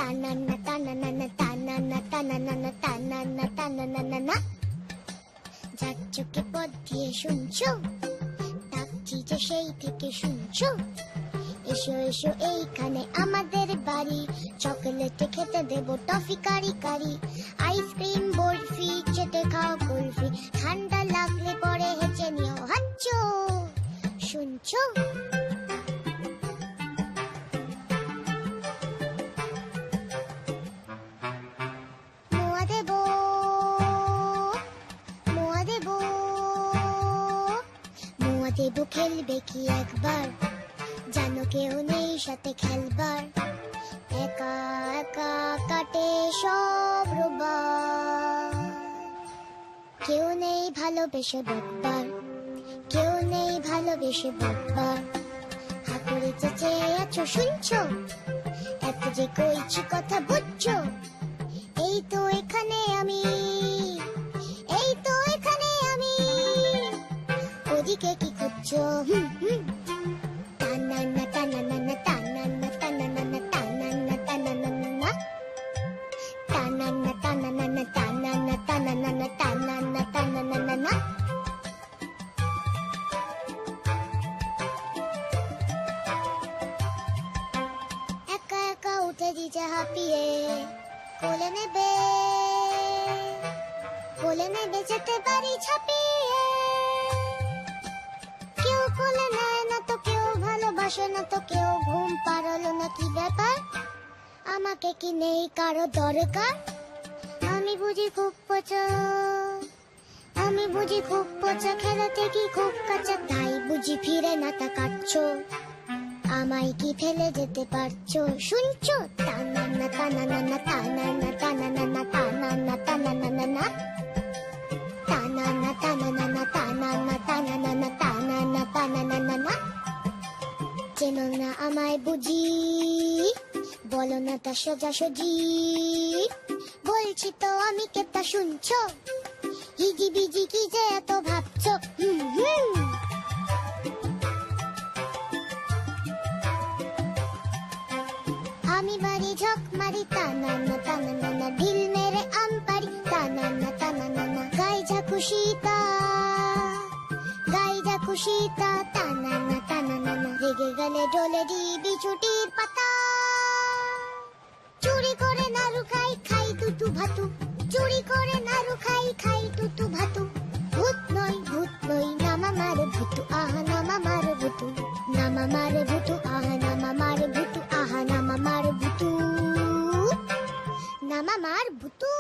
তানান্না তানানানা তানান্না তানানানা তানান্না তানানানা। যার চোখে পথ দিয়ে শুনছো, ডাকছি যে সেই থেকে শুনছো। এসো এসো এইখানে আমাদের বাড়ি, চকলেটে খেতে দেবো টফি কারি কারি। আইসক্রিম বরফি চেটে খাও কুলফি, ঠান্ডা লাগলে পরে হেঁচে নিও হাঁচো। শুনছো? মোয়া দেবো, মোয়া দেবো, মোয়া দেবো। খেলবে কি একবার? জানো কেউ নেই সাথে খেলবার, একা একা কাটে সব রোববার। কেউ নেই ভালোবেসে বকবার, কেউ নেই ভালোবেসে বকবার। হাতুড়ে চেঁচে আছো শুনছো, এত যে কইছি কথা বুঝছো। এই তো এখানে আমি, এই তো এখানে আমি, ওদিকে কি খুঁজছো? তানান্না তানানানা তানান্না তানানানা তানান্না তানানানা তানান্না তানানানা তানান্না তানানানা তানান্না তানানানা। একা একা উঠে দিতে হাঁপিয়ে, কোলে নেবে, কোলে নেবে যেতে পারি ছাপিয়ে। কেউ কোলে নেয় না তো কেউ ভালোবাসে না তো কেউ ঘুম পাড়ালো না। কি ব্যাপার? আমাকে কি নেই কারো দরকার? আমি বুঝি খুব পচা, আমি বুঝি খুব পচা, খেলাতে কি খুব কাঁচা, তাই বুঝি ফিরে না তাকাচ্ছো। আমায় কি ফেলে যেতে পারছো? শুনছো? তানান্না তানানানা তানান্না তানানানা তানান্না তানানানা তানান্না তানানানা তানান্না তানানানা তানান্না তানানানা। চেনো না আমায় বুঝি, বলো না তা সোজাসুজি। বলছি তো আমি কে তা শুনছো? হিজি বিজি কি যে এত ভাবছো? আমি বাড়ি ঝক মারি, তানান্না তানানানা ঢিল মেরে আম পারি, তানান্না তানানানা। গাই যা খুশি তা, গাই যা খুশি তা, তানান্না তানানানা। রেগে গেলে ডলে দিবি ছুটির পাতা, চুরি করে নাড়ু খাই, খাই তুতু ভাতু, চুরি করে নাড়ু খাই, খাই তুতু ভাতু। ভূত নই নামা মারে ভূতু, আহা নামা মারে ভূতু, নামা মারে ভূতু, আহা নামা মারে ভূতু, আহা নামা মারে ভূতু, নামা মার ভূতু।